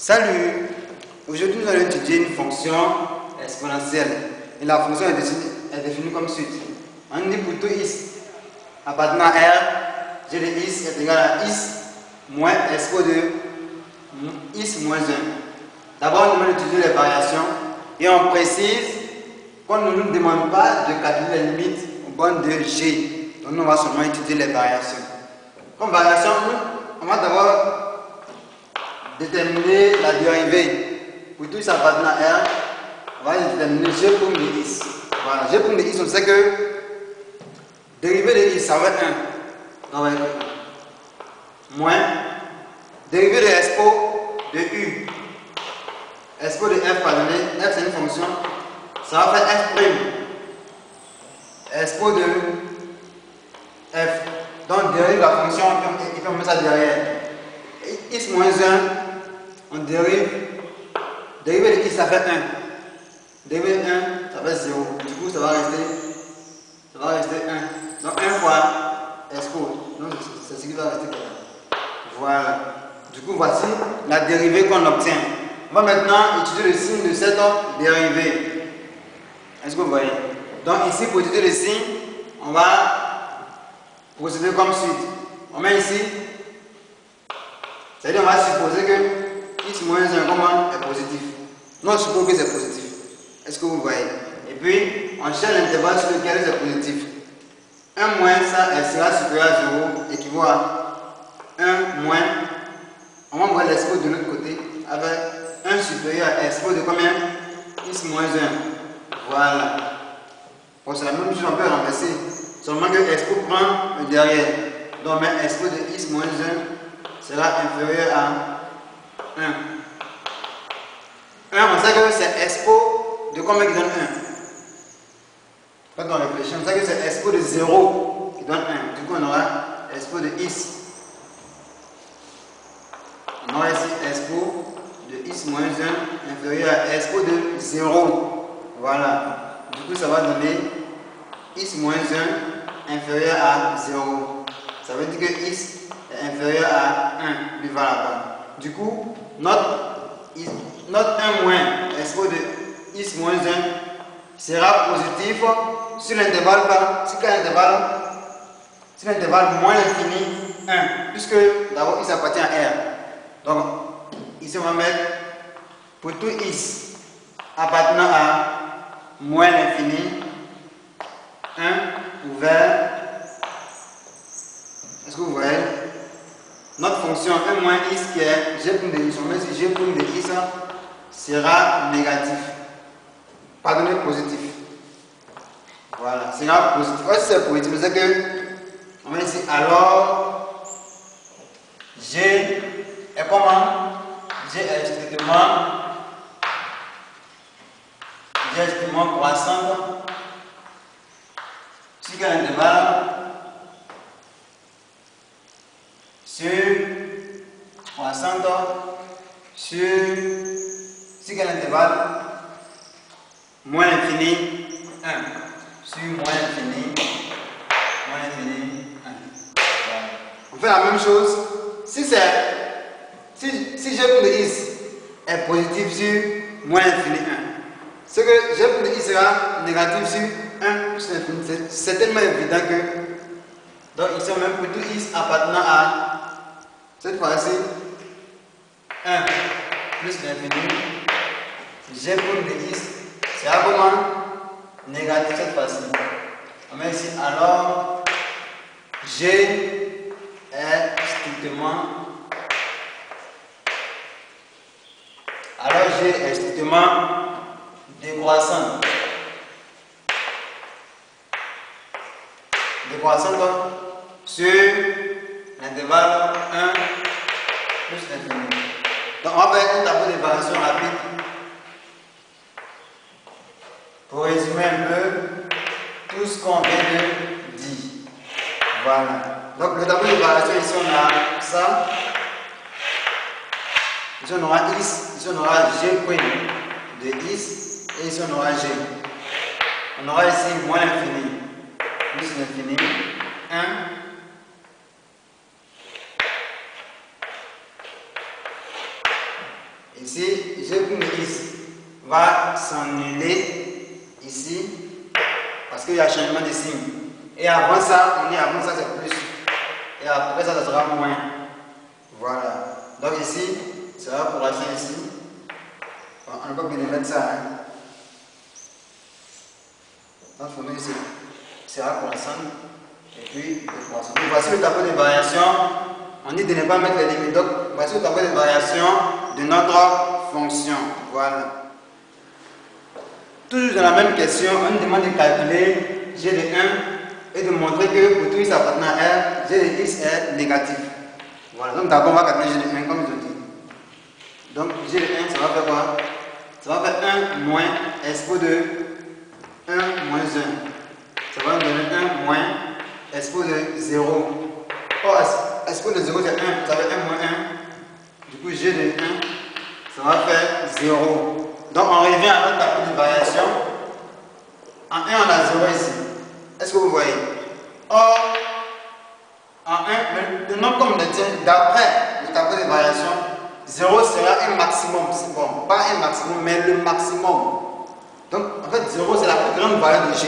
Salut! Aujourd'hui, nous allons étudier une fonction exponentielle. Et la fonction est définie comme suit. On dit pour tout is appartenant à R, g de is est égal à is moins expo de is moins 1. D'abord, nous allons étudier les variations et on précise qu'on ne nous demande pas de calculer les limites aux bornes de g. Donc, nous on va seulement étudier les variations. Comme variation, on va d'abord déterminer la dérivée. Pour tout ça appartenant à R, on va déterminer g prime de is. Voilà, g prime de is, on sait que dérivée de is, ça va être 1. Donc, moins dérivée de expo de u. Expo de f, pardonnez, f c'est une fonction, ça va faire f prime. Expo de f. Donc, dérive la fonction, il peut mettre ça derrière. X moins 1, on dérive. Dérivé de x, ça fait 1. Dérivé de 1, ça fait 0. Du coup, ça va rester 1. Donc, 1 fois expo. Donc, c'est ce qui va rester. Voilà. Du coup, voici la dérivée qu'on obtient. On va maintenant étudier le signe de cette dérivée. Est-ce que vous voyez? Donc, ici, pour étudier le signe, on va procéder comme suite. On met ici. C'est-à-dire, on va supposer que x moins 1 comment est positif. Non, je suppose que c'est positif. Est-ce que vous voyez? Et puis, on cherche l'intervalle sur lequel c'est positif. 1 moins ça, elle sera supérieur à 0, équivaut à 1 moins. On va voir l'expo de l'autre côté avec 1 supérieur à expo de combien? X moins 1. Voilà. Bon, c'est la même chose, on peut renverser. Seulement que expo prend le derrière. Donc, mais expo de x moins 1 sera inférieur à 1. 1, on sait que c'est expo de combien qui donne 1. Quand on réfléchit, on sait que c'est expo de 0 qui donne 1. Du coup, on aura expo de x. On aura ici expo de x moins 1 inférieur à expo de 0. Voilà. Du coup, ça va donner x moins 1 inférieur à 0. Ça veut dire que x est inférieur à 1, lui va là-bas. Du coup, notre 1 moins expo de x moins 1 sera positif sur l'intervalle sur l'intervalle moins l'infini 1, puisque d'abord x appartient à R. Donc, ici on va mettre pour tout x appartenant à moins l'infini 1 ouvert. Est-ce que vous voyez? Notre fonction 1 moins x qui est g prime de x, on met ici g prime de x sera négatif. Pardonnez, positif. Voilà, sera positif. Si c'est positif, c'est que on met ici alors g est comment? G est strictement croissante sur quel intervalle? Sur croissante sur quel intervalle? Moins l'infini 1 sur moins l'infini 1. Voilà. On fait la même chose si g de x est positif sur moins l'infini 1. C'est que g de x sera négatif sur 1 plus l'infini. C'est tellement évident que donc ici même pour tout x appartenant à cette fois-ci 1 plus l'infini, g prime de x sera comment? Négatif cette fois-ci. On met ici alors g est strictement décroissant. Décroissant sur l'intervalle 1 plus l'infini. Donc on va faire un tableau de variation rapide pour résumer un peu tout ce qu'on vient de dire. Voilà. Donc le tableau de variation, ici on a ça. Ici on aura x, ici on aura g prime de x et ici on aura g. On aura ici moins l'infini plus l'infini 1. Ici, G plus X va s'annuler ici parce qu'il y a changement de signe. Et avant ça, c'est plus. Et après ça, ça sera moins. Voilà. Donc ici, ça va pour la fin ici. On ne peut pas bien mettre ça. Hein. Donc pour nous ici, c'est à croissant. Et puis, croissant. Donc voici le tableau de variation. On dit de ne pas mettre les limites. Donc voici le tableau de variation de notre fonction. Voilà. Toujours dans la même question, on nous demande de calculer G de 1 et de montrer que pour tout x appartenant à R, G de x est négatif. Voilà, donc d'abord on va calculer G de 1 comme je dis. Donc G de 1, ça va faire quoi? Ça va faire 1 moins expo de 1 moins 1. Ça va nous donner 1 moins expo de 0. Or, expo de 0 c'est 1, ça va faire 1 moins 1. Du coup, G de 1, ça va faire 0. Donc on revient à notre tableau de variation. En 1, on a 0 ici. Est-ce que vous voyez? Or, en 1, le nombre comme le tient, d'après le tableau de variation, 0 sera un maximum. Bon, pas un maximum, mais le maximum. Donc, en fait, 0 c'est la plus grande valeur de G.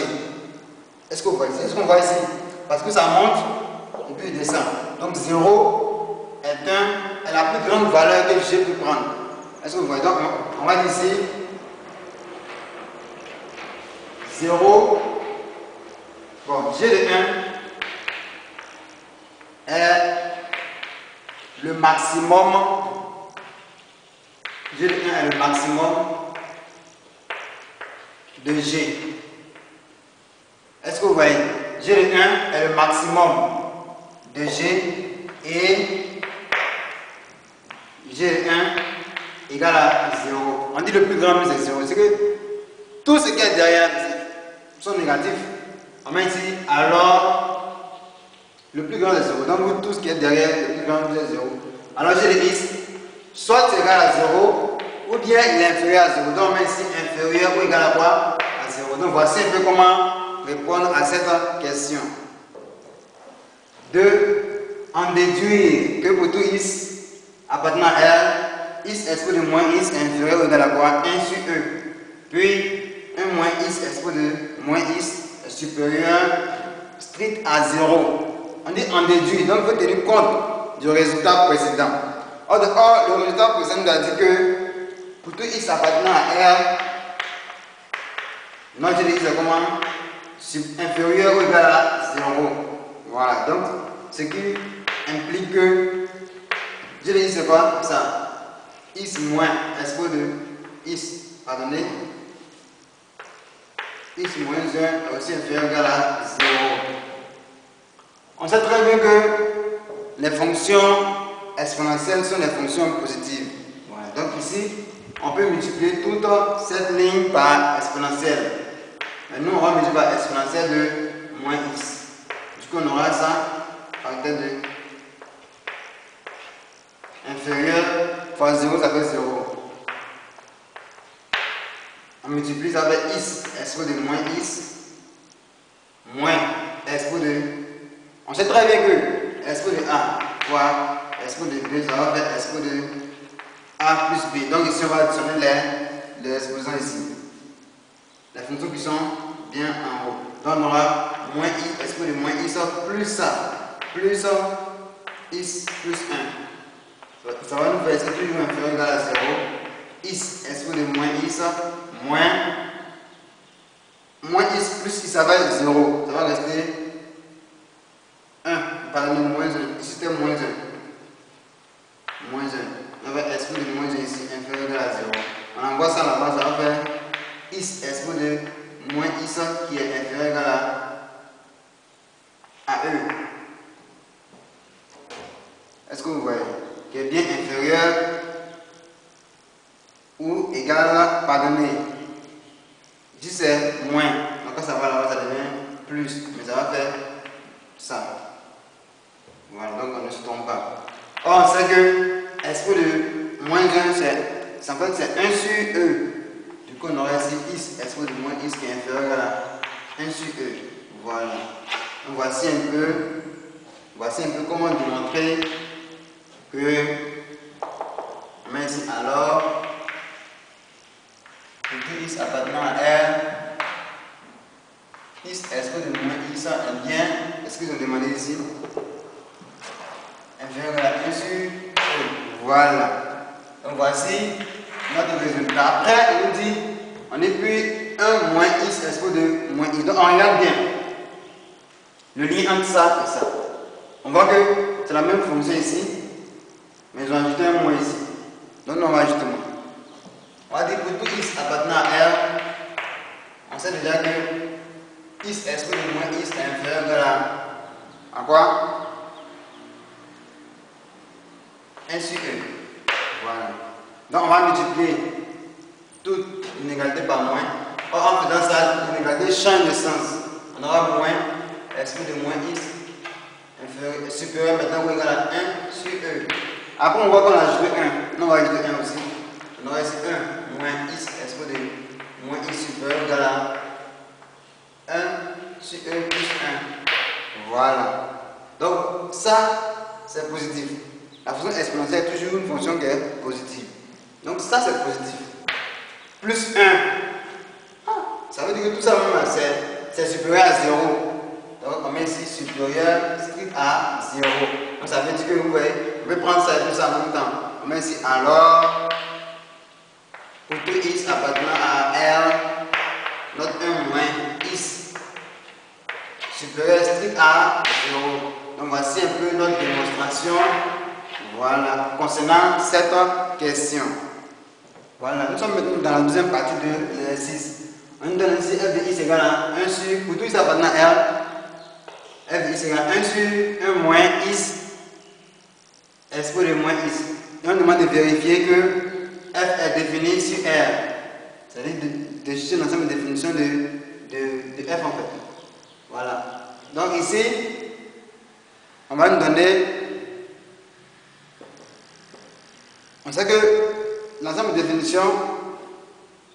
Est-ce que vous voyez? C'est ce qu'on voit ici. Parce que ça monte et puis il descend. Donc, 0 est la plus grande valeur que G peut prendre. Est-ce que vous voyez? Donc, on va dire ici 0. Bon, G de 1 est le maximum. G de 1 est le maximum de G. Est-ce que vous voyez? G de 1 est le maximum de G et G de 1 égale à 0. On dit le plus grand c'est 0. C'est que tout ce qui est derrière sont négatifs. On met ici, alors le plus grand est 0. Donc tout ce qui est derrière, le plus grand c'est 0. Alors G de x, soit c'est égal à 0, ou bien il est inférieur à 0. Donc on met ici inférieur ou égal à quoi? À 0. Donc voici un peu comment répondre à cette question. 2. En déduire que pour tout x appartenant à R, x expo de moins x est inférieur ou égal à quoi? 1 sur E. Puis 1 moins x expo de moins x est supérieur strict à 0. On dit en déduit, donc il faut tenir compte du résultat précédent. Or, le résultat précédent nous a dit que pour tout x appartenant à R, notre G de x est comment? Inférieur ou égal à 0. Voilà, donc ce qui implique que G de x c'est quoi? Ça. X moins expo de x, pardonnez, x moins 1 est aussi inférieur ou égal à 0. On sait très bien que les fonctions exponentielles sont des fonctions positives. Voilà. Donc ici, on peut multiplier toute cette ligne par exponentielle. Mais nous, on va multiplier par exponentielle de moins x. Du coup, on aura ça par tête de inférieur fois 0, ça fait 0. On multiplie ça avec x, expo de moins x, moins expo de... On sait très bien que expo de a fois expo de b, ça va faire expo de a plus b. Donc ici, on va additionner les exposants ici. Les fonctions qui sont bien en haut. Donc on aura moins i, expo de moins x plus ça, plus x plus 1. Ça va nous faire expo toujours inférieur ou égal à 0. X expo de moins x moins x plus x, ça va être 0. Ça va rester 1. Pardon, moins 1. Ici c'était moins 1. Moins 1. On va expo de moins 1 ici, inférieur ou égal à 0. On envoie ça là-bas, ça va faire x expo de moins x qui est inférieur ou égal à e. Est-ce que vous voyez? Qui est bien inférieur ou égal à, pardonnez, ici c'est moins, donc quand ça va là-bas ça devient plus, mais ça va faire ça. Voilà, donc on ne se trompe pas. Or on sait que expo de moins 1 c'est en fait c'est 1 sur e. Du coup on aura ici x expo de moins x qui est inférieur à 1 sur e. Voilà. Donc voici un peu comment démontrer que on met ici alors appartenant à R, is exposé de moins I, ça est bien, est-ce qu'ils ont demandé ici? Inférieur à 1 sur E. Voilà. Donc voici notre résultat. Après, il nous dit, on est plus 1 moins I exposé de moins I. Donc on regarde bien le lien entre ça et ça. On voit que c'est la même fonction ici, mais ils ont ajouté un moins ici. Donc on va ajouter moins. On va dire que tout is appartenant à R, on sait déjà que is exposé de moins is est inférieur à quoi? 1 sur E. Voilà. Donc on va multiplier toute inégalité par moins. Or en faisant ça, l'inégalité change de sens. On aura moins exposé de moins is inférieur, supérieur maintenant ou égal à 1 sur E. Après on voit qu'on a ajouté 1. On va ajouter 1 aussi. On aura ici 1 moins is exposé de moins is supérieur égal à 1 sur E plus 1. Voilà. Donc ça c'est positif. La fonction exponentielle est toujours une fonction qui est positive. Donc ça c'est positif. Plus 1. Ça veut dire que tout ça c'est supérieur à 0. Donc on met ici supérieur strict à 0. Donc ça veut dire que vous voyez, vous pouvez prendre ça et tout ça en même temps. On met ici alors, pour tout is appartenant à R, notre 1 moins is supérieur strict à 0. Donc voici un peu notre démonstration. Voilà, concernant cette question. Voilà, nous sommes maintenant dans la deuxième partie de l'exercice. On nous donne ici f de x égale à 1 sur, pour tout x appartenant à R, f de x égale à 1 sur 1 moins x exposé de moins x. Et on demande de vérifier que f est défini sur R. C'est-à-dire de chercher l'ensemble de définitions de f en fait. Voilà. Donc ici, on va nous donner. On sait que l'ensemble de définitions,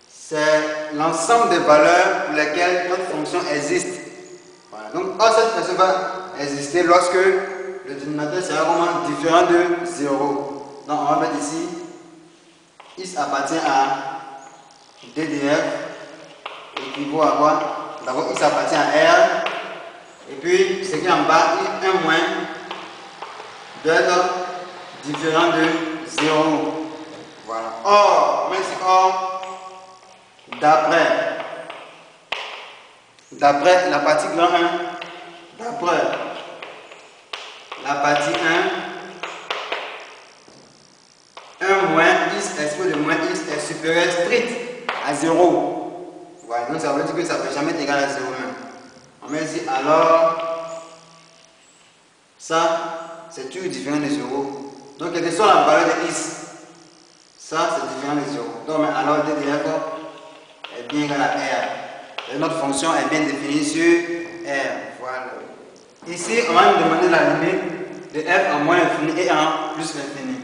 c'est l'ensemble des valeurs pour lesquelles notre fonction existe. Voilà. Donc, cette fonction va exister lorsque le dénominateur sera vraiment différent de 0. Donc, on va mettre ici, x appartient à DDF, équivaut à quoi? D'abord, x appartient à R, et puis, ce qui est en bas, 1 moins, doit être différent de 0. Voilà. Or, d'après la partie grand 1, d'après la partie 1 moins x exposé de moins x est supérieur strict à 0. Voilà, donc ça veut dire que ça ne peut jamais être égal à 0 même. On met ici alors, ça c'est toujours différent de 0. Donc quelle que soit la valeur de x, ça c'est différent de 0. Donc alors DDF est bien égal à R. Et notre fonction est bien définie sur R. Voilà. Ici, on va nous demander la limite de f en moins l'infini et en plus l'infini.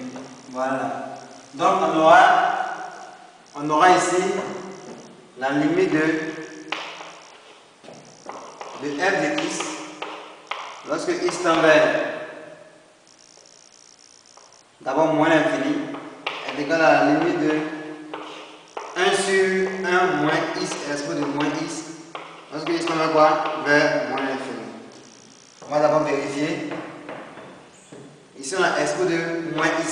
Voilà. Donc on aura ici la limite de f de x lorsque x tend vers d'abord moins l'infini est égal à la limite de 1 sur 1 moins x exposé de moins x lorsque x tend vers quoi? Vers moins l'infini. On va d'abord vérifier. Ici on a exposé de moins x.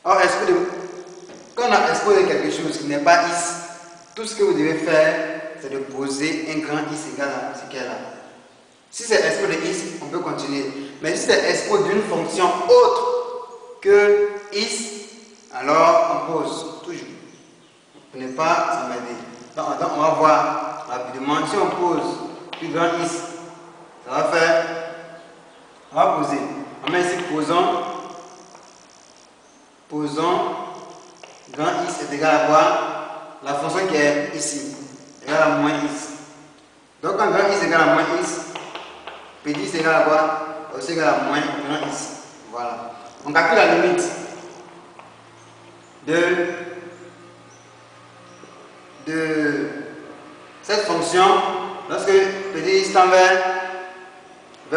Or, quand on a exposé quelque chose qui n'est pas x, tout ce que vous devez faire, c'est de poser un grand x égal à ce qu'il y a là. Si c'est expo de x, on peut continuer. Mais si c'est expo d'une fonction autre que x, alors on pose toujours. Pour ne pas s'emmerder. Donc on va voir rapidement. Si on pose plus grand x, ça va faire. On va poser. On met ici posons grand x est égal à quoi? La fonction qui est ici, égale à moins x. Donc quand grand x est égal à moins x, petit x est égal à quoi? Aussi égal à moins grand x. Voilà. On calcule la limite de cette fonction lorsque petit x tend vers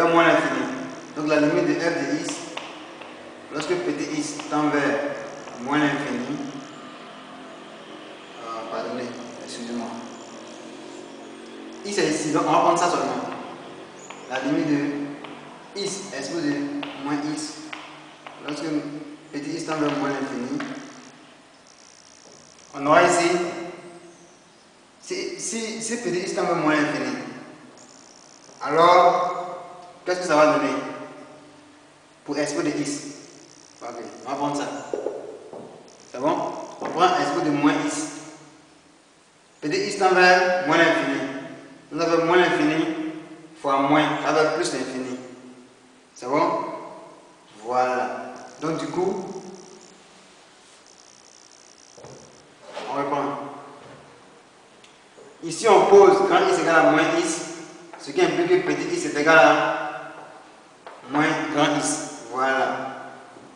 moins l'infini. Donc la limite de f de x lorsque petit x tend vers moins l'infini, pardonnez, excusez-moi. X est ici, donc on va prendre ça seulement. La limite de x est exposée de moins x. Lorsque petit x tend vers moins l'infini, on aura ici, si petit x tend vers moins l'infini, alors qu'est-ce que ça va donner pour expo de x? Ok, on va prendre ça. C'est bon? On prend expo de moins x. Petit x tend vers moins l'infini. Nous avons moins l'infini fois moins, avec plus l'infini. C'est bon? Voilà. Donc du coup, on reprend. Ici on pose quand x égale à moins x, ce qui implique que petit x est égal à moins grand x. Voilà.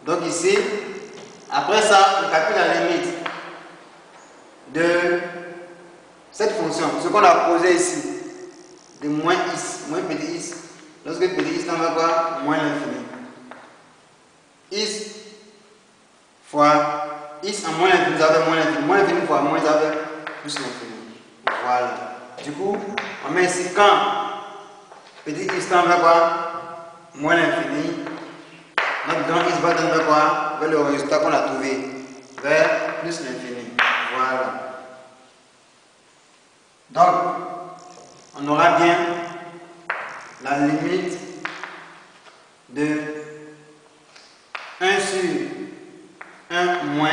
Donc ici, après ça, on calcule la limite de cette fonction, ce qu'on a posé ici, de moins x, moins petit x, lorsque petit x tend vers quoi? Moins l'infini. X fois x en moins l'infini, ça fait moins l'infini. Moins l'infini fois moins, ça fait plus l'infini. Voilà. Du coup, on met ici quand petit x tend vers quoi? Moins l'infini. Notre grand x va tendre vers quoi? Vers le résultat qu'on a trouvé. Vers plus l'infini. Voilà. Donc, on aura bien la limite de 1 sur 1 moins.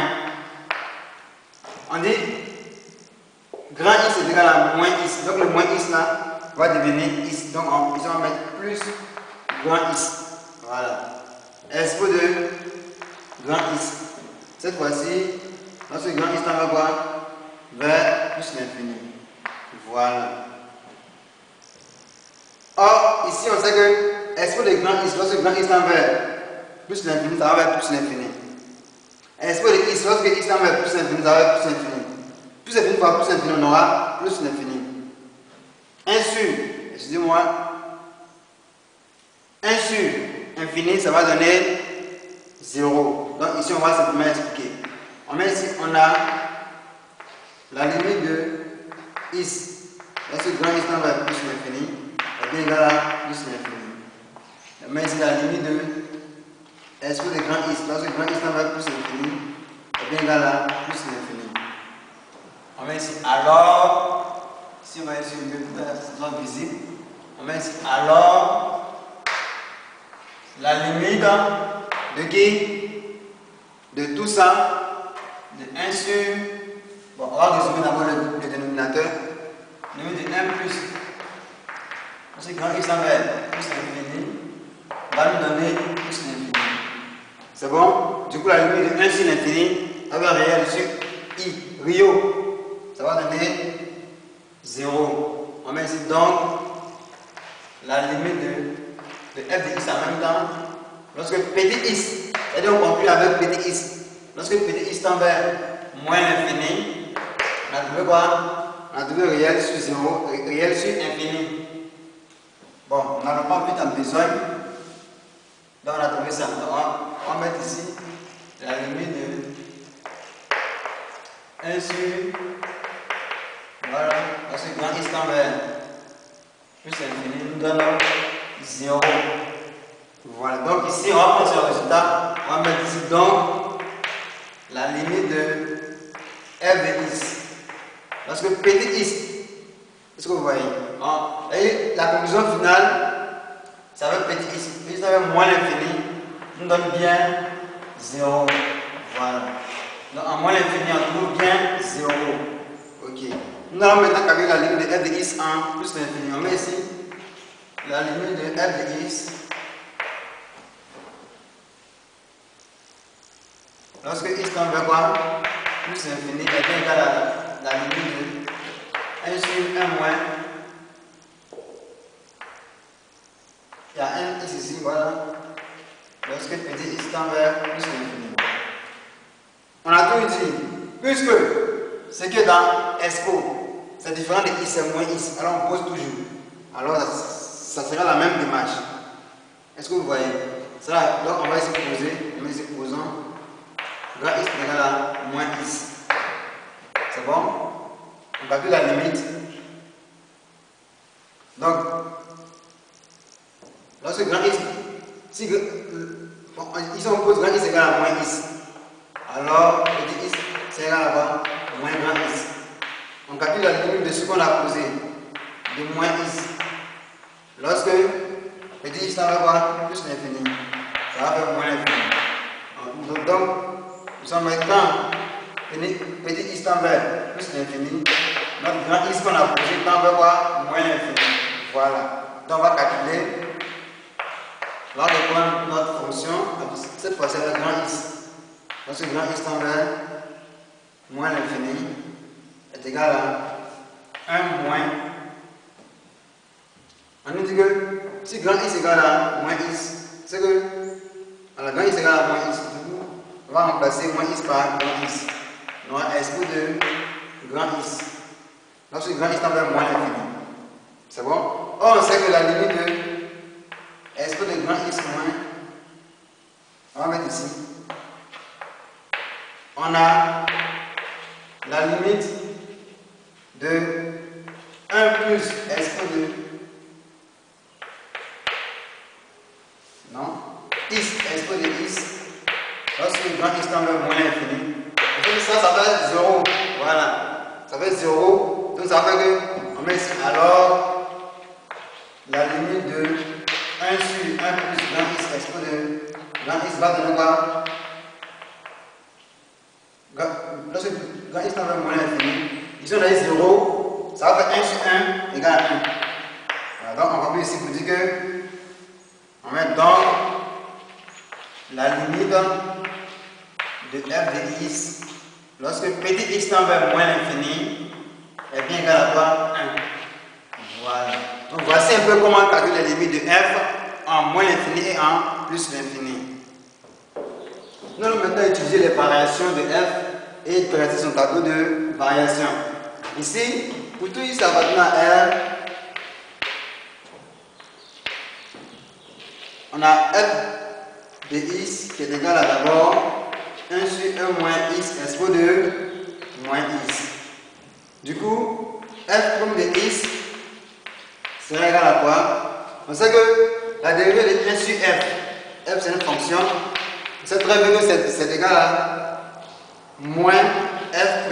On dit grand x est égal à moins x. Donc le moins x là va devenir x. Donc ici on va mettre plus grand x. Voilà. Expo de grand x. Cette fois-ci, lorsque grand x tend vers quoi? Vers plus l'infini. Voilà. Or, ici on sait que expo de grand x, lorsque grand x tend vers plus l'infini, ça va vers plus l'infini. Expo de x, lorsque x tend vers plus l'infini, ça va vers plus l'infini. Plus l'infini fois plus l'infini, on aura plus l'infini. 1 sur, excusez-moi, 1 sur infini, ça va donner 0. Donc ici, on va simplement expliquer. On met ici, on a la limite de x. Lorsque grand x tend vers plus l'infini, est bien égal à plus l'infini. On met ici la limite de expo de grand x. Lorsque grand x tend vers plus l'infini, est bien égal à plus l'infini. On met ici alors, si on va ici le visible, on met ici alors la limite de qui? De tout ça, de 1 sur, bon, on va résumer d'abord le dénominateur, limite de 1 plus, parce que grand x en vers plus l'infini, va nous donner plus l'infini. C'est bon? Du coup, la limite de 1 sur l'infini, avec un réel sur i, Rio. Ça va donner 0. On met ici donc la limite de f de x en même temps. Lorsque petit x, c'est-à-dire on conclut avec petit x. Lorsque petit x tend vers moins l'infini, on a trouvé quoi? On a trouvé réel sur 0, réel sur infini. Bon, on n'a pas vite en besoin. Donc on a trouvé ça. Donc on va mettre ici la limite de 1 sur, voilà, parce que grand x tend vers plus l'infini nous donne 0. Voilà, donc ici on va prendre ce résultat, on va mettre ici donc la limite de f de x. Parce que petit x, est-ce que vous voyez? Et la conclusion finale, ça va être petit x. Petit x avec moins l'infini nous donne bien 0. Voilà. Donc en moins l'infini, on trouve bien 0. Ok. Nous allons maintenant calculer la limite de f de x en plus l'infini. On met ici la limite de f de x. Lorsque x tend vers quoi? Plus l'infini est bien égal à la limite de 1 sur 1 moins. Il y a un x ici, voilà. Lorsque petit x tend vers plus l'infini. On a tout dit. Puisque ce qui est dans expo, c'est différent de x, c'est moins x. Alors on pose toujours. Alors ça sera la même démarche. Est-ce que vous voyez? Donc on va ici poser. On va ici posant. Grand x est égal à moins x. C'est bon? On calcule la limite. Donc, lorsque grand X, si ici on pose grand X égale à moins X, alors petit X c'est égal à moins grand X. On calcule la limite de ce qu'on a posé, de moins X. Lorsque petit X va voir plus l'infini, ça va faire moins l'infini. Donc, nous sommes maintenant petit X tend vers plus l'infini. Notre grand X qu'on a posé tend vers quoi? Moins l'infini. Voilà. Donc on va calculer. Là, on va prendre notre fonction. Cette fois, c'est le grand X. Parce que grand X tend vers moins l'infini est égal à 1 moins. On nous dit que si grand X est égal à moins X, c'est que alors, grand X est égal à moins X. Du coup, on va remplacer moins X par grand X. Donc, S de grand X. Lorsque grand X tend vers moins l'infini. C'est bon? Or, on sait que la limite de S de grand X moins, on va mettre ici. On a la limite de 1 plus S de non, X, S de X, lorsque grand X tend vers moins l'infini. Ça va être 0. Voilà. Ça va être 0. Donc ça va faire que on met ici alors la limite de 1 sur 1 plus grand X, S de grand X va donner quoi? Lorsque grand X tend vers moins l'infini, ici on a 0, ça va faire 1 sur 1 égale à 1. Voilà, donc on va plus ici pour dire que on met donc la limite de f de x lorsque petit x tend vers moins l'infini est bien égal à quoi? 1. Voilà. Donc voici un peu comment calculer les limites de f en moins l'infini et en plus l'infini. Nous allons maintenant utiliser les variations de f et dresser son tableau de variation. Ici, pour tout x appartenant à R, on a f de x qui est égal à d'abord 1 sur 1 moins x expo de moins x. Du coup, f' de x sera égal à quoi? On sait que la dérivée de 1 sur f c'est une fonction. Cette dérivée c'est égal à moins f'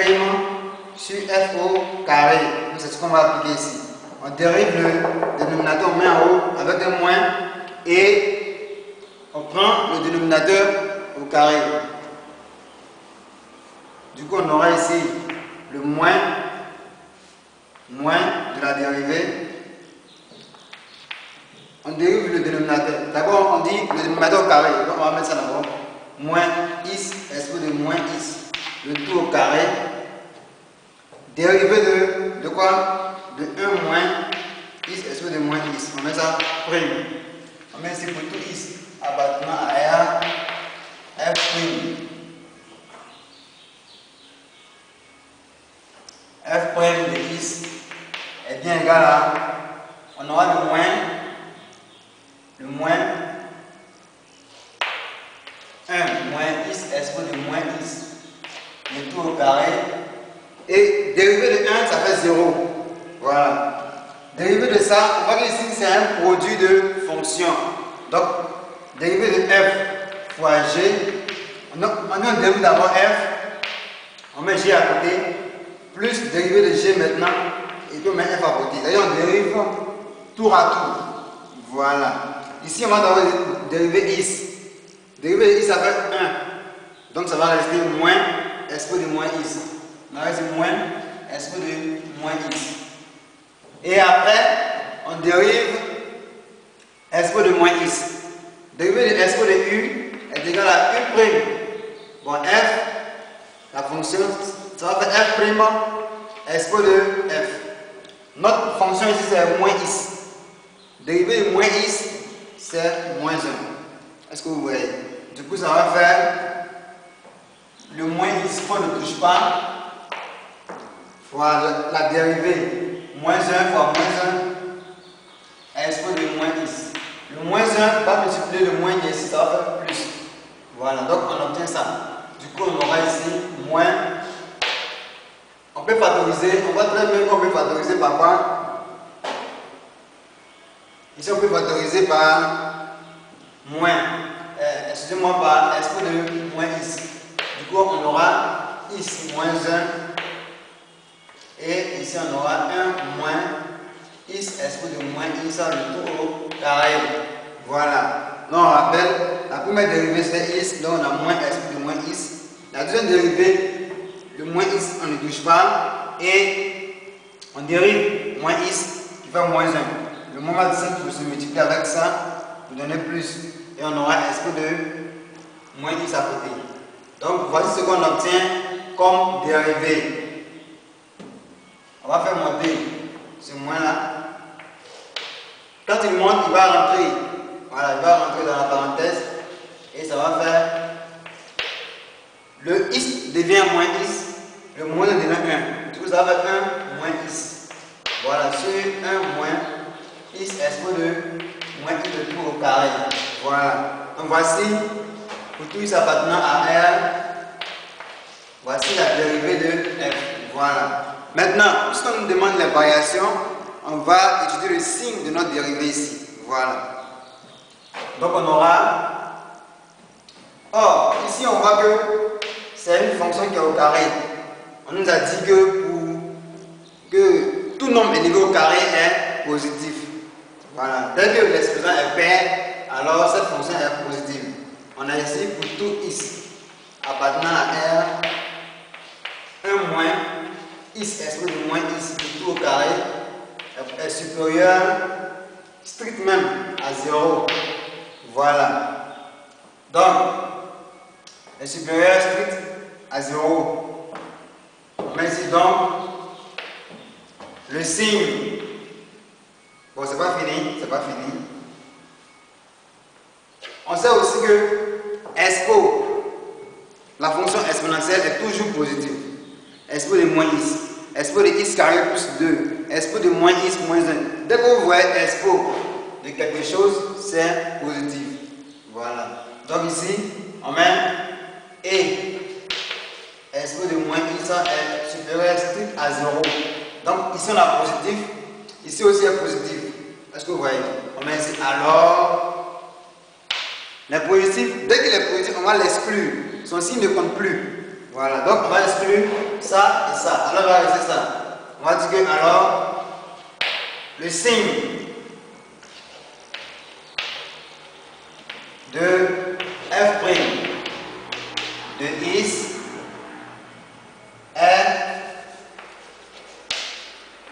sur f au carré. C'est ce qu'on va appliquer ici. On dérive le dénominateur, on met en haut avec un moins et on prend le dénominateur au carré. Du coup, on aura ici le moins de la dérivée. On dérive le dénominateur. D'abord, on dit le dénominateur au carré. Donc, on va mettre ça d'abord. Moins x, expo de moins x, le tout au carré. Dérivé de quoi? De 1 moins x, expo de moins x. On met ça prime. On met ici pour tout x appartenant à R, f prime. F' de x est bien égal à, on aura le moins 1 moins x expo de moins x, le tout au carré, et dérivé de 1 ça fait 0. Voilà. Dérivé de ça, on voit que ici c'est un produit de fonction. Donc dérivé de f fois g, on dérive d'abord f, on met g à côté, plus dérivé de g maintenant, et puis on met f à côté. D'ailleurs, on dérive tour à tour. Voilà. Ici, on va d'abord dériver x. Dérivé de x, ça fait 1. Donc, ça va rester moins expo de moins x. On va rester moins expo de moins x. Et après, on dérive expo de moins x. Dérivé de expo de u est égal à u'. Bon, f, la fonction, ça va faire f' expo de f. Notre fonction ici c'est moins x. Dérivé de moins x c'est moins 1. Est-ce que vous voyez? Du coup ça va faire le moins x qu'on ne touche pas fois la dérivée moins 1 fois moins 1 expo de moins x. Le moins 1 va multiplier le moins x, ça va faire plus. Voilà, donc on obtient ça. Du coup on aura ici moins. On peut factoriser factoriser, on voit très bien qu'on peut factoriser par quoi? Ici, on peut factoriser par moins, excusez-moi, par expo de moins is. Du coup, on aura is moins 1. Et ici, on aura 1 moins is expo de moins is, le tout au carré. Voilà. Donc, on rappelle, la première dérivée c'est is, donc on a moins expo de moins is. La deuxième dérivée, le moins is, on ne touche pas. Et on dérive moins is qui fait moins 1. Le moment de 5 pour se multiplier avec ça, pour donner plus. Et on aura expo de moins is à côté. Donc, voici ce qu'on obtient comme dérivée. On va faire monter ce moins là. Quand il monte, il va rentrer. Voilà, il va rentrer dans la parenthèse. Et ça va faire. Le is devient moins is. Le moins devient 1. Du coup, ça va faire 1 moins is. Voilà, sur 1 moins is expo de moins is de tout au carré. Voilà. Donc voici, pour tout is appartenant à R, voici la dérivée de f. Voilà. Maintenant, puisqu'on nous demande les variations, on va étudier le signe de notre dérivée ici. Voilà. Donc on aura. Or, ici on voit que c'est une fonction qui est au carré. On nous a dit que tout nombre élevé au carré est positif. Voilà. Dès que l'expression est paire, alors cette fonction est positive. On a ici pour tout is appartenant à R, 1 moins is expo de moins is de tout au carré est supérieur strict même à 0. Voilà. Donc, est supérieur strict à 0. On met ici donc le signe. Bon, c'est pas fini, c'est pas fini. On sait aussi que expo, la fonction exponentielle est toujours positive. Expo de moins is. Expo de is carré plus 2. Expo de moins is moins 1. Dès que vous voyez expo de quelque chose, c'est positif. Voilà. Donc ici, on met et expo de moins is est supérieur strict à 0. Donc ici on a positif, ici aussi est positif. Est-ce que vous voyez? On met ici alors. Les positifs, dès qu'il est positif, on va l'exclure. Son signe ne compte plus. Voilà, donc on va exclure ça et ça. Alors on va rester ça. On va dire que alors le signe de f' de is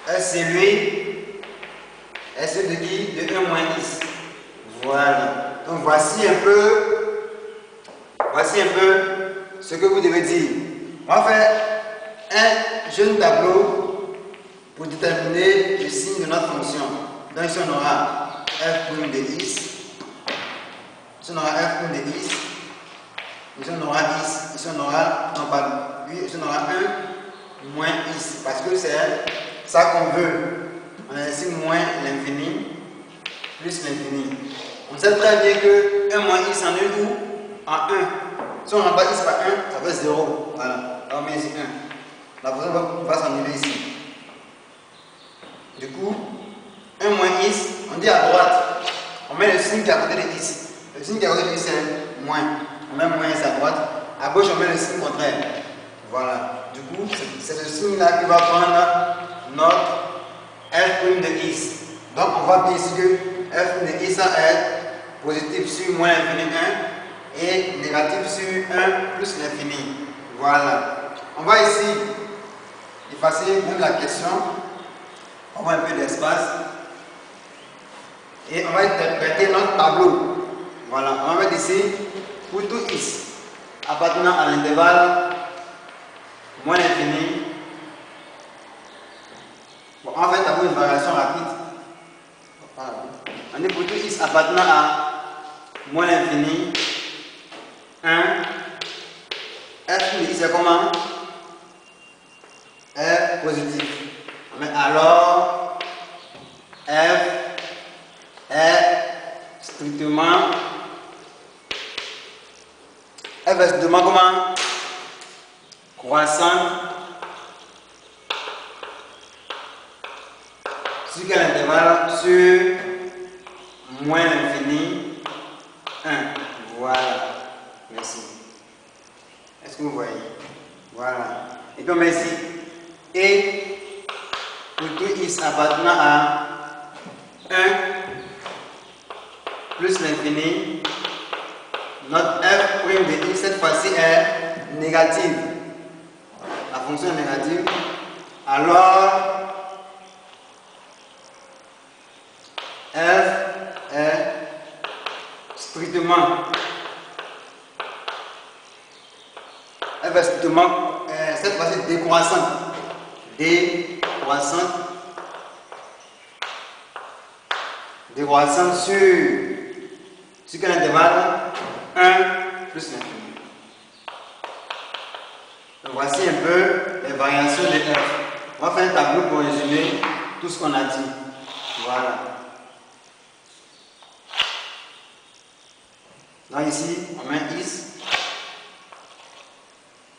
est celui de qui? De 1 moins is. Voilà. Donc voici un peu ce que vous devez dire. On va faire un jeune tableau pour déterminer le signe de notre fonction. Donc ici on aura f' de is. Ici on aura f' de is. Ici on aura is. Ici on aura, non pas, ici on aura 1 moins is. Parce que c'est ça qu'on veut. On a ici moins l'infini plus l'infini. On sait très bien que 1 moins is en est où? En 1. Si on remplace is par 1, ça fait 0. Voilà. Alors on met ici 1. La fonction va s'annuler ici. Du coup, 1 moins is, on dit à droite, on met le signe qui est à côté de is. Le signe qui est à côté de is c'est moins. On met moins is à droite. À gauche, on met le signe contraire. Voilà. Du coup, c'est ce signe-là qui va prendre notre f' de is. Donc, on voit bien ici que f' de is est positif sur moins l'infini 1 et négatif sur 1 plus l'infini. Voilà. On va ici effacer même la question. On va un peu d'espace. Et on va interpréter notre tableau. Voilà. On va mettre ici pour tout is appartenant à l'intervalle moins l'infini. Bon, on va faire d'abord une variation rapide. On est pour tout is appartenant à moins l'infini 1. F de is est comment? Est positif. Mais alors F est strictement comment? Croissant quel intervalle? Sur moins l'infini 1. Voilà. Merci. Est-ce que vous voyez? Voilà. Et puis on met ici. Et pour tout x appartenant à 1 plus l'infini, notre f' de x cette fois-ci est négative. La fonction est négative. Alors, f est strictement cette fois-ci décroissante. Décroissante sur quel intervalle? 1 plus l'infini. Voici un peu les variations de f. On va faire un tableau pour résumer tout ce qu'on a dit. Voilà. Donc ici, on met x.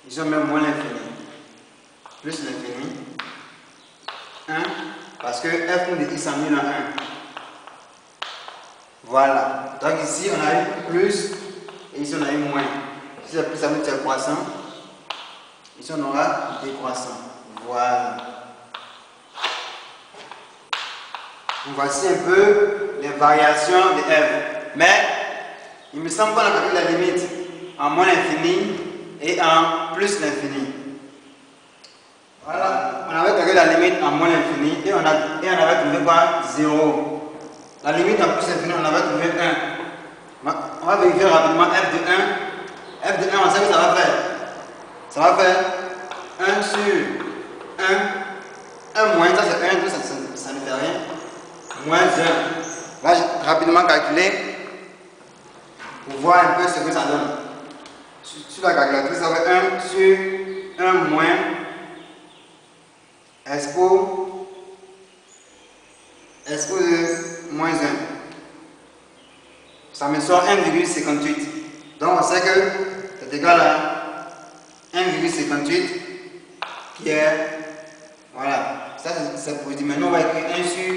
Ici, on met moins l'infini. Plus l'infini. 1. Parce que f de x en 1000 en 1. Voilà. Donc ici, on a eu plus. Et ici, on a eu moins. Ici, le plus, ça veut dire croissant. Ici, on aura décroissant. Voilà. Voici un peu les variations de f. Mais, il me semble qu'on a calculé la limite en moins l'infini et en plus l'infini. Voilà. On avait calculé la limite en moins l'infini et on avait trouvé quoi? 0. La limite en plus l'infini, on avait trouvé 1. On va vérifier rapidement f de 1. F de 1, on sait que ça va faire. Ça va faire 1 sur 1. 1 moins, ça c'est 1, ça ne fait rien. Moins 1. On va rapidement calculer pour voir un peu ce que ça donne. Sur la calculatrice, ça fait 1 sur 1 moins expo de moins 1. Ça me sort 1,58. Donc on sait que c'est égal à 1,58 qui est, voilà, ça c'est positif. Maintenant on va écrire 1 sur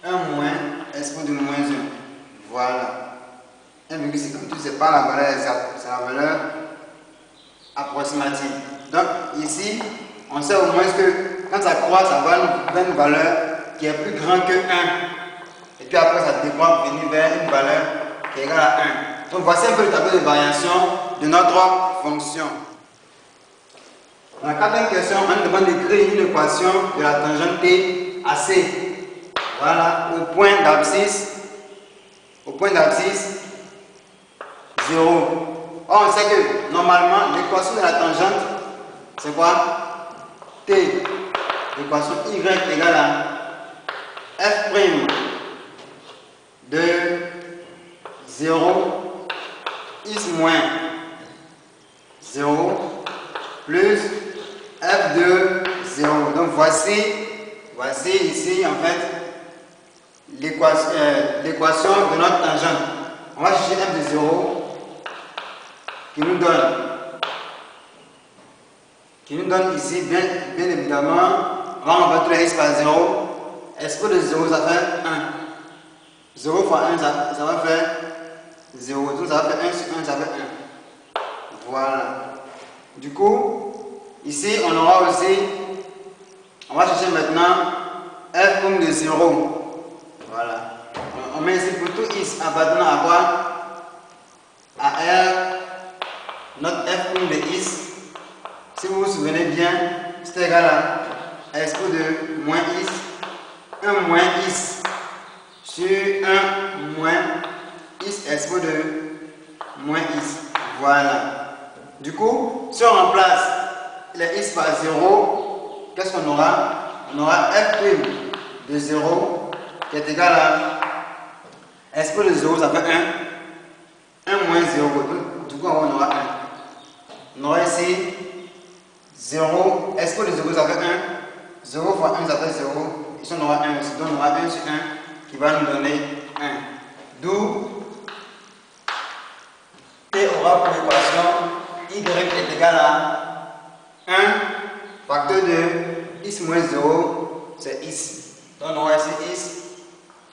1 moins expo de moins 1. Voilà. 1,58 c'est pas la valeur exacte, c'est la valeur approximative. Donc ici, on sait au moins que quand ça croît, ça va nous donner une valeur qui est plus grande que 1. Et puis après, ça décroît pour venir vers une valeur qui est égale à 1. Donc voici un peu le tableau de variation de notre fonction. Dans la quatrième question, on nous demande d'écrire une équation de la tangente T à C. Voilà, au point d'abscisse 0. Or, on sait que normalement, l'équation de la tangente, c'est quoi? T. L'équation y égale à f' de 0 x moins 0 plus f de 0. Donc voici ici en fait l'équation de notre tangente. On va chercher f de 0 qui nous donne ici bien évidemment, on va remplacer le x par 0. Expo de 0 ça fait 1. 0 fois 1 ça va faire 0. Donc ça va faire 1 sur 1, ça fait 1. Voilà. Du coup, ici on aura aussi, on va chercher maintenant f comme de 0. Voilà. On met ici pour tout x appartenant à quoi? À R, notre f comme de x. Si vous vous souvenez bien, c'est égal à expo de moins x, 1 moins x sur 1 moins x expo de moins x. Voilà. Du coup, si on remplace les x par 0, qu'est-ce qu'on aura? On aura f' de 0 qui est égal à expo de 0, ça fait 1. 1 moins 0. Du coup, on aura 1. On aura ici 0. Expo de 0, ça fait 1. 0 fois 1, ça fait 0. Ici, on aura 1 aussi. Donc, on aura 1 sur 1 qui va nous donner 1. D'où T aura pour équation y est égal à 1 facteur de x moins 0, c'est x. Donc on aura ici x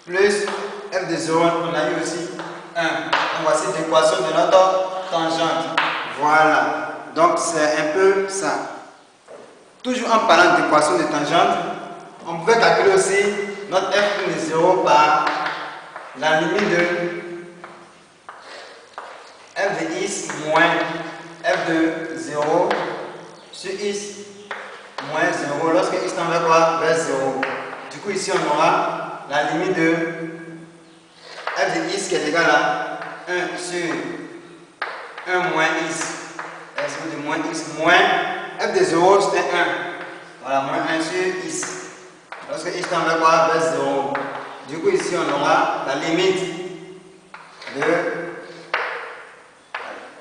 plus f de 0, on a eu aussi 1. Donc voici l'équation de notre tangente. Voilà. Donc c'est un peu ça. Toujours en parlant d'équation de tangente, on pouvait calculer aussi notre f' de 0 par la limite de f de x moins f de 0 sur x moins 0 lorsque x tend vers quoi? Vers 0. Du coup ici on aura la limite de f de x qui est égal à 1 sur 1 moins x, f de moins x moins f de 0 c'était 1. Voilà, moins 1 sur x. Lorsque x tend vers quoi? Vers 0. Du coup ici on aura la limite de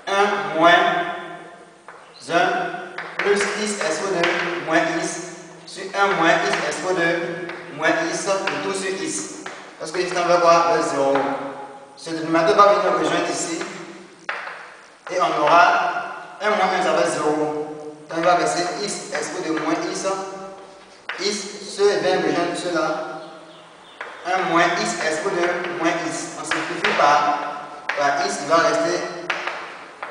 1 moins 1 plus x expo de moins x sur 1 moins x expo de moins x de tout sur x. Lorsque x tend vers quoi? Vers 0. Ce dénominateur va venir rejoindre ici et on aura 1 moins 1 ça va être 0. Donc on va rester x expo de moins x. X ce vient rejoindre cela. 1 moins x expo de moins x. On simplifie par x, il va rester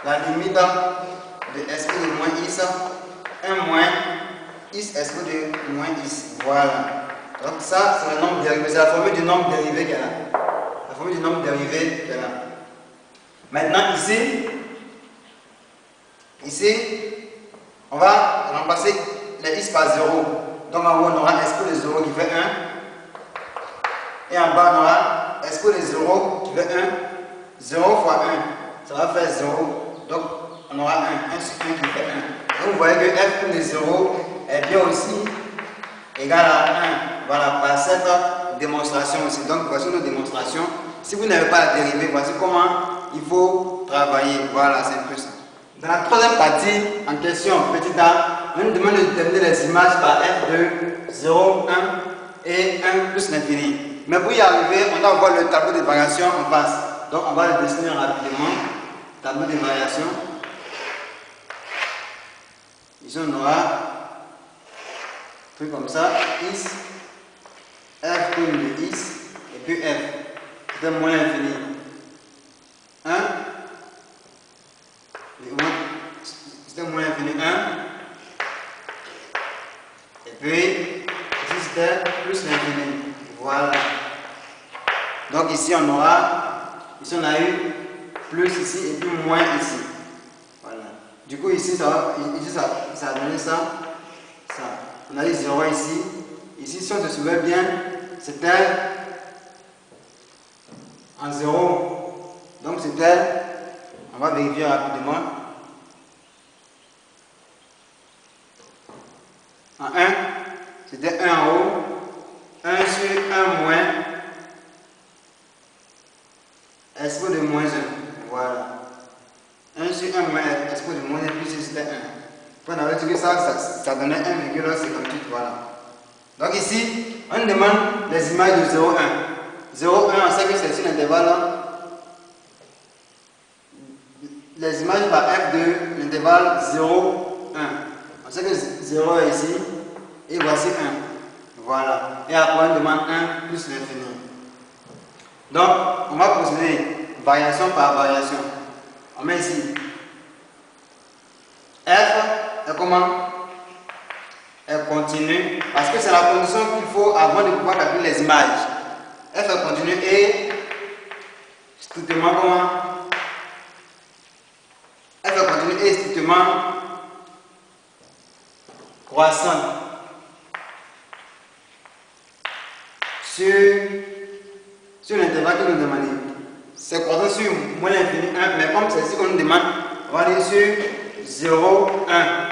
la limite de expo de moins x. 1 moins x expo de moins x. Voilà. Donc ça, c'est le nombre dérivé. C'est la formule du nombre dérivé qu'elle a. La formule du nombre dérivé qu'elle a. Maintenant, ici, on va remplacer les x par 0. Donc en haut, on aura expo de 0 qui fait 1. Et en bas, on aura expo de 0 qui fait 1. 0 fois 1, ça va faire 0. Donc on aura 1 sur 1 qui fait 1. Donc vous voyez que f' de 0 est bien aussi égal à 1. Voilà, par cette démonstration aussi. Donc voici nos démonstrations. Si vous n'avez pas la dérivée, voici comment il faut travailler. Voilà, c'est un peu ça. Dans la troisième partie, en question, petit a, on nous demande de déterminer les images par f de 0, 1 et 1 plus l'infini. Mais pour y arriver, on doit voir le tableau de variation en face. Donc on va le dessiner rapidement. Tableau de variation. Ici on aura un truc comme ça. X, f prime de x, et puis f. C'est moins l'infini. 1. C'était moins l'infini 1. Et puis, ici c'était plus l'infini. Voilà. Donc ici on aura. Ici on a eu plus ici et puis moins ici. Voilà. Du coup ici ça a donné ça. On a eu 0 ici. Ici si on se souvient bien, c'était en 0. Donc c'était, on va vérifier rapidement. En 1, c'était 1 en haut. 1 sur 1 moins expo de moins 1, voilà. 1 sur 1 moins expo de moins 1 plus c'était 1. On avait dit que ça donnait 1,58, voilà. Donc ici, on demande les images de 0, 1. 0, 1, on sait que c'est sur l'intervalle. Les images par f de l'intervalle 0, 1. On sait que 0 est ici, et voici 1. Voilà. Et après on demande 1 plus l'infini. Donc, on va procéder variation par variation. On met ici f est comment? Est continue, parce que c'est la condition qu'il faut avant de pouvoir calculer les images. F est continue et strictement comment? F est continue et strictement croissante sur l'intervalle que nous demandons. C'est croissant sur moins l'infini 1, mais comme c'est ici qu'on nous demande, on va aller sur 0, 1.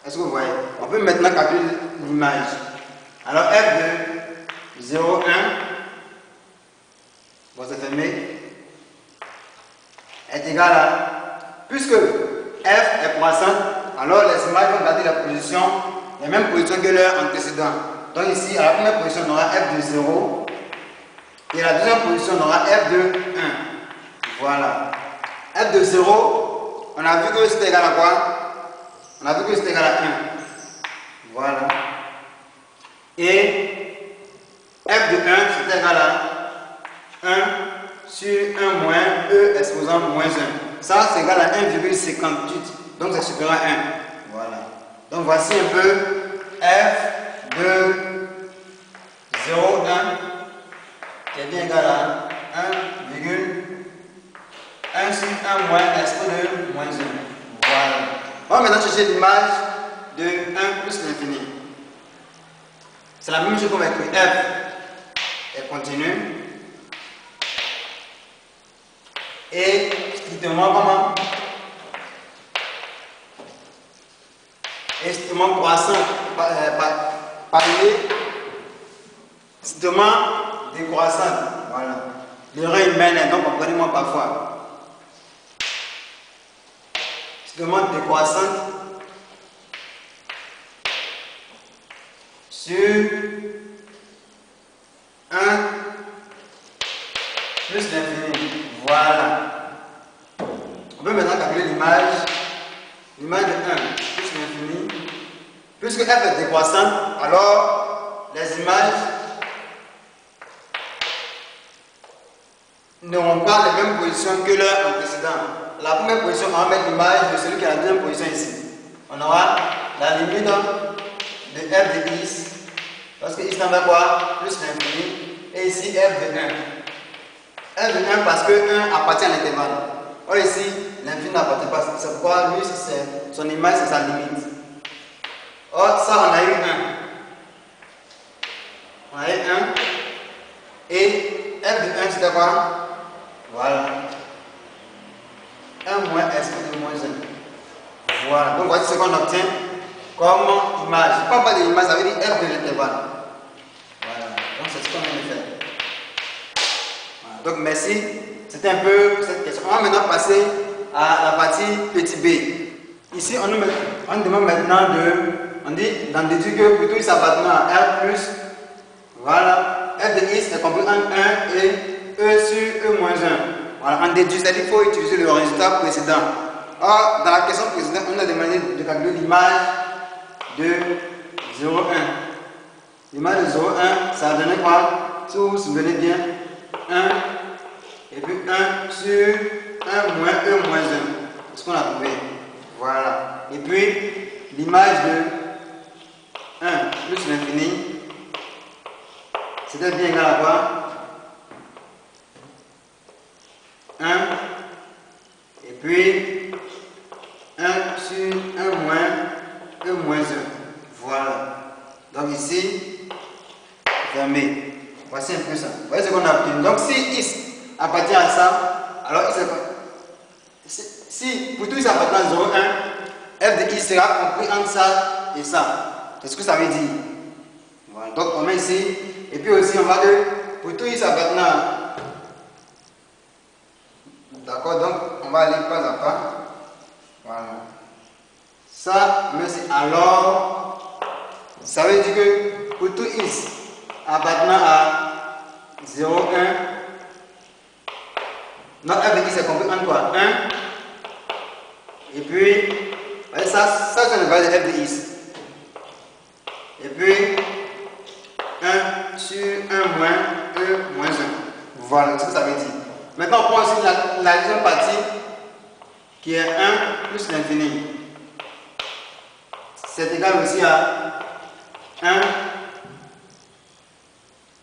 Est-ce que vous voyez? On peut maintenant calculer l'image. Alors f de 0, 1, bon c'est fermé, est égal à, puisque f est croissante, alors les images vont garder la position, les mêmes positions que leur antécédent. Donc ici, à la première position, on aura f de 0. Et à la deuxième position, on aura f de 1. Voilà. F de 0, on a vu que c'était égal à quoi? On a vu que c'était égal à 1. Voilà. Et f de 1 c'est égal à 1 sur 1 moins e exposant moins 1. Ça c'est égal à 1,58. Donc c'est supérieur à 1. Voilà. Donc voici un peu f de 0,1 qui est bien égal à 1,1 sur 1 moins expo de moins 1. Voilà. On va maintenant chercher l'image de 1 plus l'infini. C'est la même chose qu'on va écrire. F est continu. Et strictement comment? Et strictement croissant. Parler. Strictement décroissant. Voilà. L'erreur humaine, donc comprenez-moi parfois. Strictement décroissante. Sur 1 plus l'infini. Voilà. On peut maintenant calculer l'image. L'image de 1 plus l'infini. Puisque f est décroissante, alors les images n'auront pas les mêmes positions que leur précédent. La première position, on va mettre l'image de celui qui a la deuxième position ici. On aura la limite de f de x. Parce que ici on va quoi? Plus l'infini. Et ici f de 1. F de 1 parce que 1 appartient à l'intervalle. Or ici, l'infini n'appartient pas. C'est pourquoi lui, son image, c'est sa limite. Or, ça, on a eu 1. On a eu 1. Et f de 1, c'était quoi? Voilà. 1 moins expo de moins 1. Voilà. Donc, voici ce qu'on obtient comme image. Quand on parle de l'image, ça veut dire f de l'intervalle. Voilà. Donc, c'est ce qu'on vient de faire. Voilà. Donc, merci. C'était un peu cette question. On va maintenant passer à la partie petit b. Ici, on nous demande maintenant d'en déduire que plutôt il s'appartient à R plus, voilà, f de x est compris entre 1 et e sur e moins 1. Voilà, on déduit, c'est-à-dire qu'il faut utiliser le résultat précédent. Or, dans la question précédente, on a demandé de calculer l'image de 0,1. L'image de 0,1, ça a donné quoi? Si vous vous souvenez bien, 1 et puis 1 sur 1 moins e moins 1. C'est ce qu'on a trouvé. Voilà. Et puis, l'image de 1 plus l'infini, c'était bien égal à quoi? 1 et puis 1 sur 1 moins e moins 1. Voilà. Donc ici, fermé. Voici un peu ça. Vous voyez ce qu'on a obtenu. Donc si x appartient à ça, alors x est quoi? Si pour tout x appartient à 0,1, f de x sera compris entre ça et ça. C'est ce que ça veut dire. Voilà. Donc on met ici. Et puis aussi on va de pour tout x appartenant à... D'accord, donc on va aller pas à pas. Voilà. Ça, mais alors, ça veut dire que pour tout x appartenant à 0,1, notre f de x est compris entre quoi? 1. Et puis, ça c'est le valeur de f de x. Et puis, 1 sur 1 moins e moins 1. Voilà ce que ça veut dire. Maintenant, on prend aussi la deuxième partie qui est 1 plus l'infini. C'est égal aussi à 1.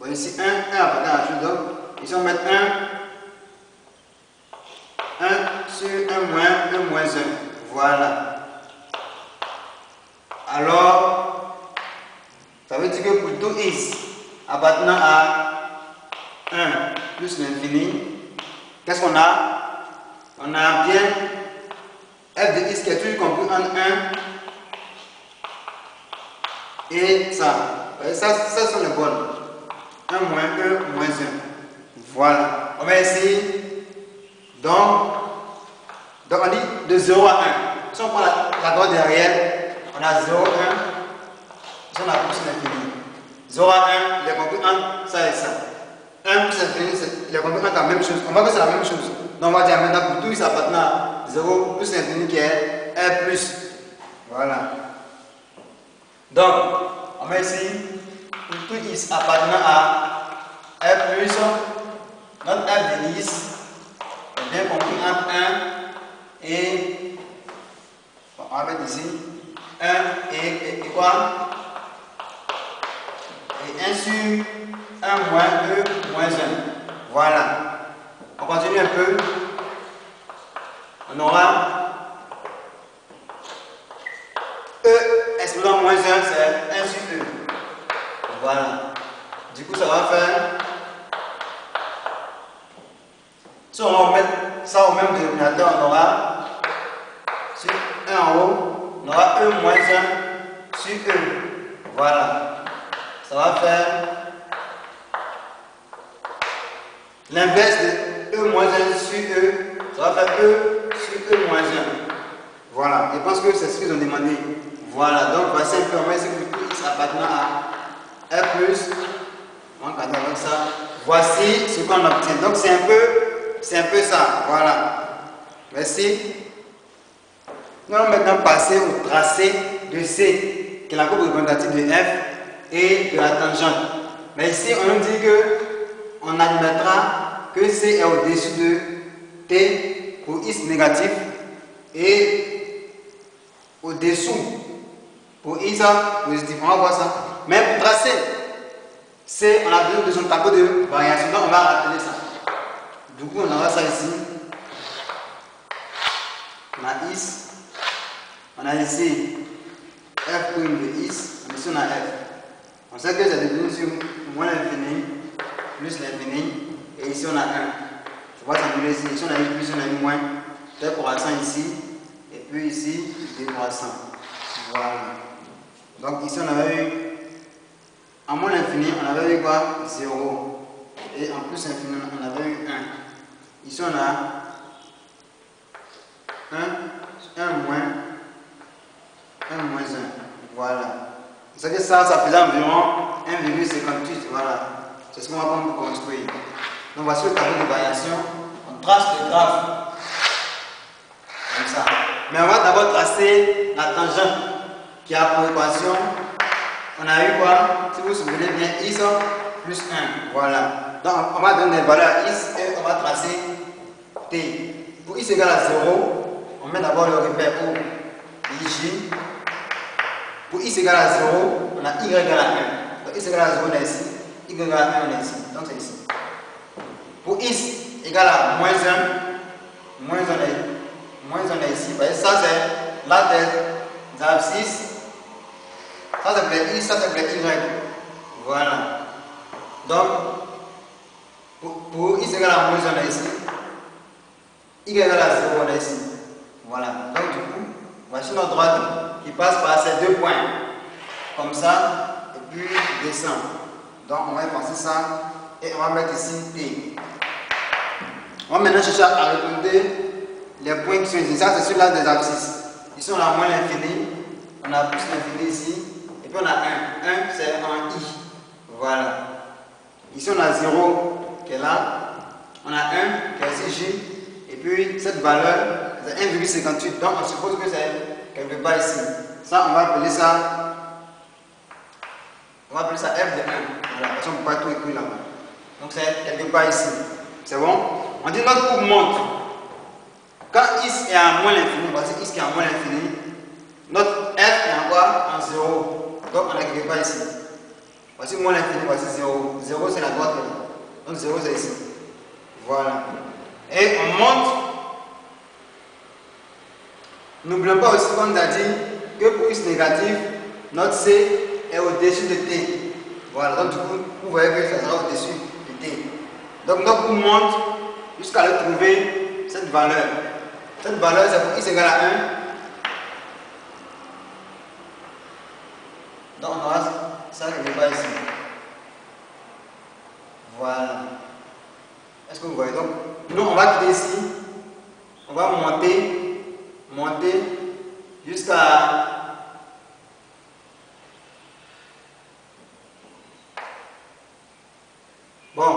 Bon, ici 1 appartient à tout. Donc, ici on met 1 sur 1 moins 1 moins 1. Voilà. Alors, ça veut dire que pour tout x appartenant à 1 plus l'infini, qu'est-ce qu'on a? On a bien f de x qui est toujours compris entre 1 et ça. Ça sont les bonnes. 1 moins 1 moins 1. Voilà. On va essayer. Donc on dit de 0 à 1. Si on prend la droite derrière, on a 0, 1. Si on a plus l'infini. 0 à 1, il est compris entre ça et ça. 1 plus l'infini, il est compris entre la même chose. On va voir que c'est la même chose. Donc on va dire maintenant pour tout, ça appartient à 0 plus l'infini qui est 1 plus. Voilà. Donc, on met ici tout x appartenant à f plus notre f de x est bien compris entre 1 et, on va mettre ici, 1 et quoi? Et 1 sur 1 moins e moins 1. Voilà. On continue un peu. On aura e exposant moins 1, c'est 1 sur e. Voilà. Du coup, ça va faire. Si on va remettre ça au même dénominateur, on aura sur 1 en haut, on aura e moins 1 sur e. Voilà. Ça va faire l'inverse de e moins 1 sur e. Ça va faire e sur e moins 1. Voilà. Je pense que c'est ce qu'ils ont demandé. Voilà. Donc, voici un peu en ce que tout x appartenant à f plus. On va cadrer avec ça. Voici ce qu'on obtient. Donc, c'est un peu ça. Voilà. Merci. Nous allons maintenant passer au tracé de C, qui est la courbe représentative de f et de la tangente. Mais ici, on nous dit que on admettra que C est au-dessus de T pour x négatif et au-dessous pour x positif. On va voir ça. Mais pour tracer C, on a besoin de son tableau de variation. Donc, on va rappeler ça. Du coup, on aura ça ici. On a x. On a ici f' de x. Ici, on a f. On sait que c'est devenu sur moins l'infini plus l'infini. Et ici, on a 1. Je vois ça nous ici. Ici, on a eu plus, on a eu moins. Décroissant ici. Et puis ici, décroissant. Voilà. Donc, ici, on avait eu, en moins l'infini, on avait eu quoi? 0. Et en plus infini, on avait eu 1. Ici, on a 1 moins 1. Voilà. Vous savez, ça faisait environ 1,58. Voilà. C'est ce qu'on va prendre pour construire. Donc, voici le tableau de variation. On trace le graphe. Comme ça. Mais on va d'abord tracer la tangente qui a pour équation. On a eu quoi? Si vous vous souvenez bien, x plus 1. Voilà. Donc, on va donner des valeurs à x et on va tracer t. Pour x égale à 0, on met d'abord le repère au ij. Pour x égale à 0, on a y égale à 1. Donc, x égale à 0, on est ici. Y égale à 1, on est ici. Donc, c'est ici. Pour x égale à moins 1, on est ici. Vous voyez, ça, c'est la des abscisses. Ça, c'est le x, ça, c'est le y. Voilà. Donc, pour x égale à moins 1, on est ici. Y égale à 0, on est ici. Voilà. Donc, du coup, voici notre droite qui passe par ces deux points. Comme ça, et puis descend. Donc, on va effacer ça et on va mettre ici T. On va maintenant chercher à représenter les points qui sont ici. Ça, c'est celui-là des abscisses. Ici, on a moins l'infini, on a plus l'infini ici, et puis on a 1. 1, c'est en I. Voilà. Ici, on a 0 qui est là, on a 1 qui est ici J, et puis cette valeur, c'est 1,58. Donc, on suppose que c'est quelque part ici. Ça, on va appeler ça. On va appeler ça f de 1. Voilà, parce qu'on ne peut pas tout écrire là-bas. Donc c'est quelque part ici. C'est bon? On dit notre courbe monte. Quand x est à moins l'infini, voici x qui est à moins l'infini, notre f est en quoi? En 0. Donc on a quelque part ici. Voici moins l'infini, voici 0. 0 c'est la droite. Donc 0 c'est ici. Voilà. Et on monte. N'oublions pas aussi qu'on a dit que pour x négatif, notre c est au-dessus de t. Voilà, donc du coup, vous voyez que ça sera au-dessus de t. Donc notre courbe monte jusqu'à retrouver cette valeur. Cette valeur, c'est pour x égale à 1. Donc on aura ça quelque part ici. Voilà. Est-ce que vous voyez? Donc, nous, on va quitter ici. On va monter jusqu'à... Bon,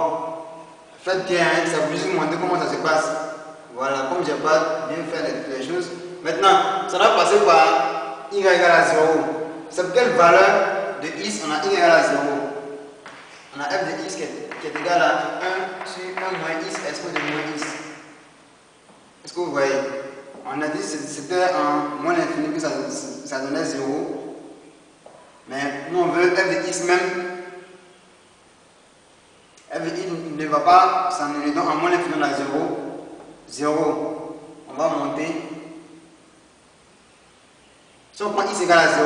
faites bien, hein, ça vous juste montrer comment ça se passe. Voilà, comme je n'ai pas bien fait les choses. Maintenant, ça va passer par y égale à 0. C'est quelle valeur de x on a y égale à 0? On a f de x qui est égal à 1 sur 1 moins x exposé de moins x. Est-ce que vous voyez? On a dit que c'était en moins l'infini que ça donnait 0. Mais nous on veut f de x même. F de x ne va pas s'annuler, donc en moins l'infini on a 0. 0. On va monter. Si on prend x égale à 0,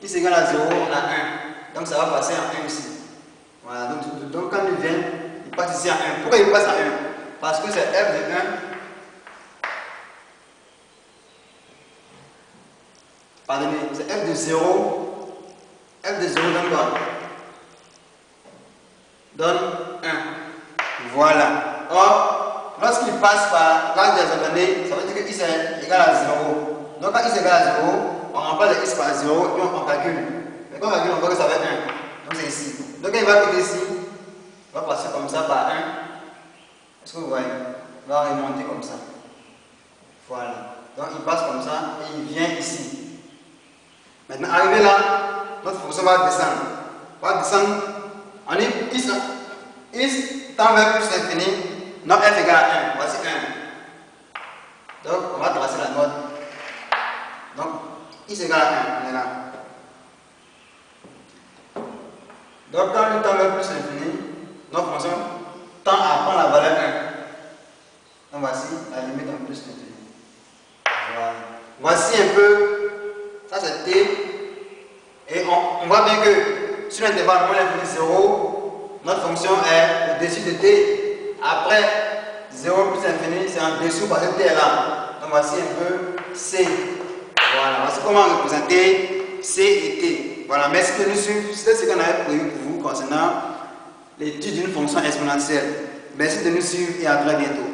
x égale à 0, on a 1. Donc ça va passer en 1 ici. Voilà, donc quand il vient, il passe ici à 1. Pourquoi il passe à 1? Parce que c'est f de 1. Pardonnez, c'est f de 0. F de 0 donne quoi? Donne 1. Voilà. Or, lorsqu'il passe par l'angle des ordonnées, ça veut dire que x est égal à 0. Donc quand x est égal à 0, on remplace le x par 0 et on calcule. Mais quand on calcule, on voit que ça va être 1. Donc c'est ici. Donc quand il va quitter ici, il va passer comme ça par 1. Est-ce que vous voyez? Il va remonter comme ça. Voilà. Donc il passe comme ça et il vient ici. Maintenant, arrivé là, notre fonction va descendre. Va descendre. On dit x tend vers plus l'infini. Donc f égale à 1. Voici 1. Donc on va tracer la note. Donc x égale à 1. On est là. Donc quand il tend vers plus l'infini, notre fonction tend à prendre la valeur 1. Donc voici la limite en plus l'infini. Voilà. Voici un peu. Ça c'est t. Et on voit bien que sur l'intervalle moins l'infini 0, notre fonction est au-dessus de t. Après 0 plus l'infini, c'est en dessous parce que t est là. Donc voici un peu c. Voilà, voici comment représenter c et t. Voilà, merci de nous suivre. C'est ce qu'on avait prévu pour vous concernant l'étude d'une fonction exponentielle. Merci de nous suivre et à très bientôt.